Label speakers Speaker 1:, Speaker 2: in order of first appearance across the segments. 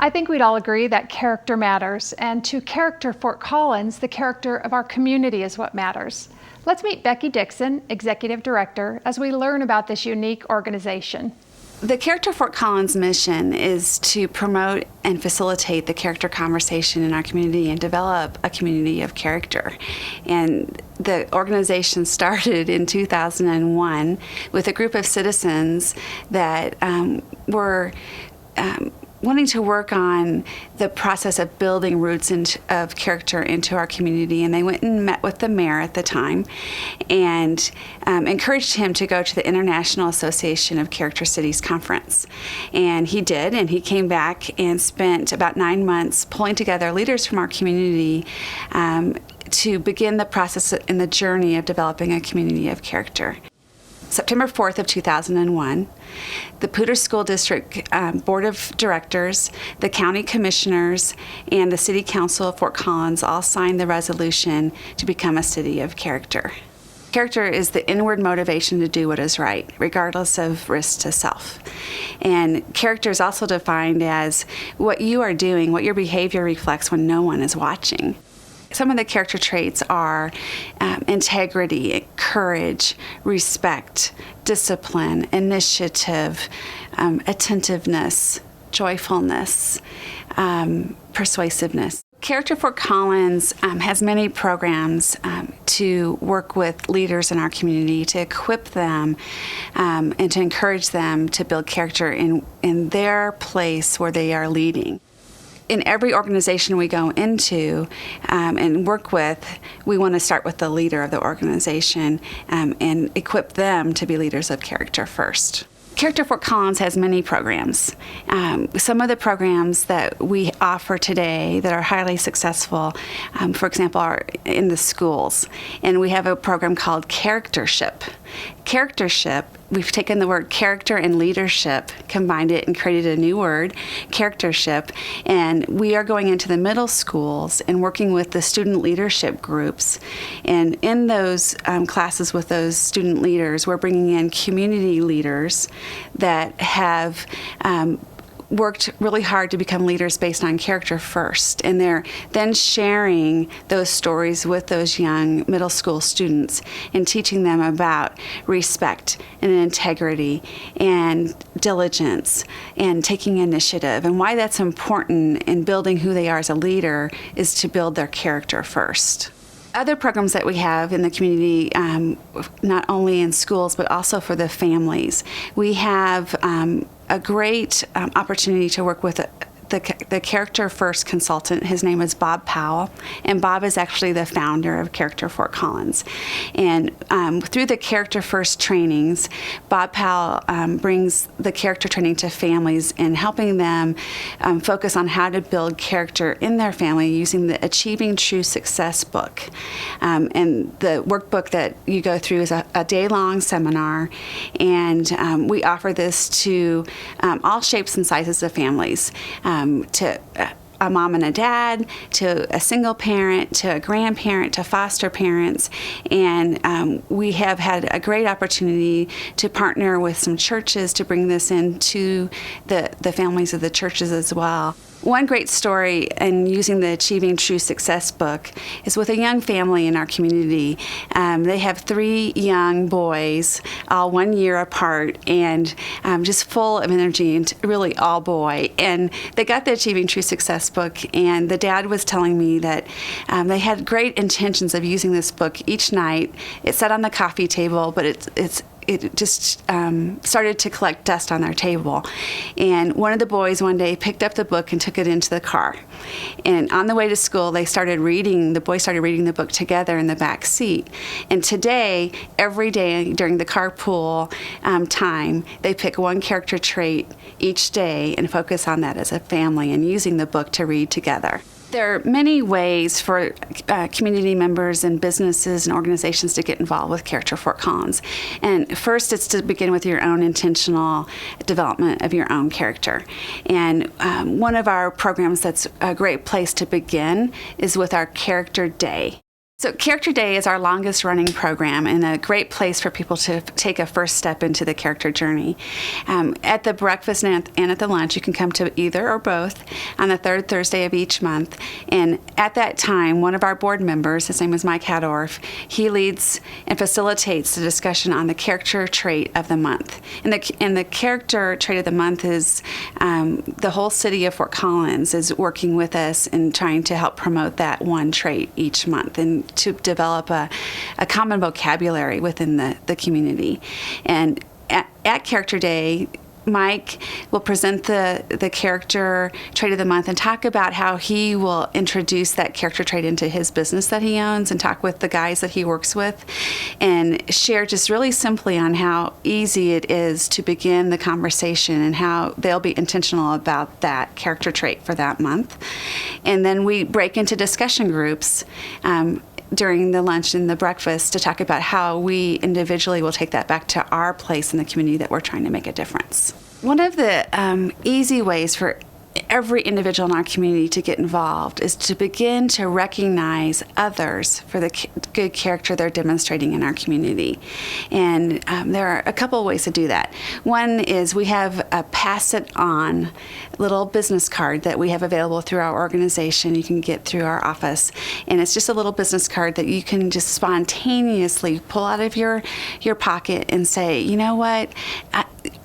Speaker 1: I think we'd all agree that character matters, and to character Fort Collins, the character of our community is what matters. Let's meet Becky Dixon, Executive Director, as we learn about this unique organization.
Speaker 2: The Character Fort Collins mission is to promote and facilitate the character conversation in our community and develop a community of character. And the organization started in 2001 with a group of citizens that were wanting to work on the process of building roots of character into our community, and they went and met with the mayor at the time and encouraged him to go to the International Association of Character Cities conference. And he did, and he came back and spent about 9 months pulling together leaders from our community to begin the process and the journey of developing a community of character. September 4th of 2001, the Poudre School District Board of Directors, the County Commissioners, and the City Council of Fort Collins all signed the resolution to become a city of character. Character is the inward motivation to do what is right, regardless of risk to self. And character is also defined as what you are doing, what your behavior reflects when no one is watching. Some of the character traits are integrity, courage, respect, discipline, initiative, attentiveness, joyfulness, persuasiveness. Character Fort Collins has many programs to work with leaders in our community to equip them and to encourage them to build character in their place where they are leading. In every organization we go into and work with, we want to start with the leader of the organization and equip them to be leaders of character first. Character Fort Collins has many programs. Some of the programs that we offer today that are highly successful, for example, are in the schools. And we have a program called Charactership. Charactership, we've taken the word character and leadership, combined it and created a new word, charactership, and we are going into the middle schools and working with the student leadership groups. And in those classes with those student leaders, we're bringing in community leaders that have worked really hard to become leaders based on character first, and they're then sharing those stories with those young middle school students and teaching them about respect and integrity and diligence and taking initiative, and why that's important in building who they are as a leader is to build their character first. Other programs that we have in the community, not only in schools but also for the families, we have a great opportunity to work with the Character First consultant. His name is Bob Powell, and Bob is actually the founder of Character Fort Collins. And through the Character First trainings, Bob Powell brings the character training to families and helping them focus on how to build character in their family using the Achieving True Success book. And the workbook that you go through is a day-long seminar, and we offer this to all shapes and sizes of families. To a mom and a dad, to a single parent, to a grandparent, to foster parents. And we have had a great opportunity to partner with some churches to bring this into the families of the churches as well. One great story in using the Achieving True Success book is with a young family in our community. They have 3 young boys, all 1 year apart, and just full of energy, and really all boy. And they got the Achieving True Success book, and the dad was telling me that they had great intentions of using this book each night. It sat on the coffee table, but it just started to collect dust on their table. And one of the boys one day picked up the book and took it into the car. And on the way to school, the boys started reading the book together in the back seat. And today, every day during the carpool time, they pick one character trait each day and focus on that as a family and using the book to read together. There are many ways for community members and businesses and organizations to get involved with Character Fort Collins. And first, it's to begin with your own intentional development of your own character. And one of our programs that's a great place to begin is with our Character Day. So Character Day is our longest running program and a great place for people to take a first step into the character journey. At the breakfast and at the lunch, you can come to either or both on the third Thursday of each month. And at that time, one of our board members, his name is Mike Hadorf, he leads and facilitates the discussion on the character trait of the month. And the character trait of the month is the whole city of Fort Collins is working with us and trying to help promote that one trait each month and to develop a common vocabulary within the community. And at Character Day, Mike will present the character trait of the month and talk about how he will introduce that character trait into his business that he owns and talk with the guys that he works with and share just really simply on how easy it is to begin the conversation and how they'll be intentional about that character trait for that month. And then we break into discussion groups during the lunch and the breakfast to talk about how we individually will take that back to our place in the community that we're trying to make a difference. One of the easy ways for every individual in our community to get involved is to begin to recognize others for the good character they're demonstrating in our community. And there are a couple of ways to do that. One is we have a pass it on little business card that we have available through our organization. You can get through our office. And it's just a little business card that you can just spontaneously pull out of your pocket and say, you know what,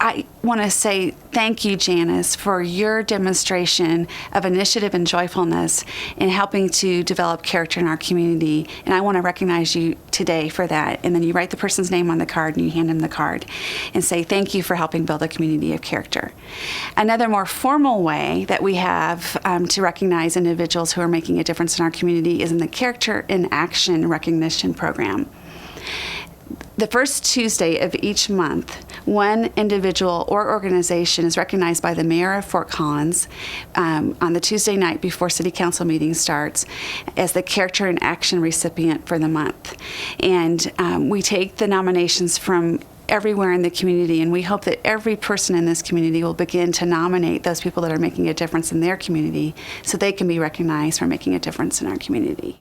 Speaker 2: I want to say thank you, Janice, for your demonstration of initiative and joyfulness in helping to develop character in our community. And I want to recognize you today for that. And then you write the person's name on the card and you hand them the card and say thank you for helping build a community of character. Another more formal way that we have to recognize individuals who are making a difference in our community is in the Character in Action Recognition Program. The first Tuesday of each month, one individual or organization is recognized by the mayor of Fort Collins on the Tuesday night before City Council meeting starts as the Character in Action recipient for the month. And we take the nominations from everywhere in the community, and we hope that every person in this community will begin to nominate those people that are making a difference in their community so they can be recognized for making a difference in our community.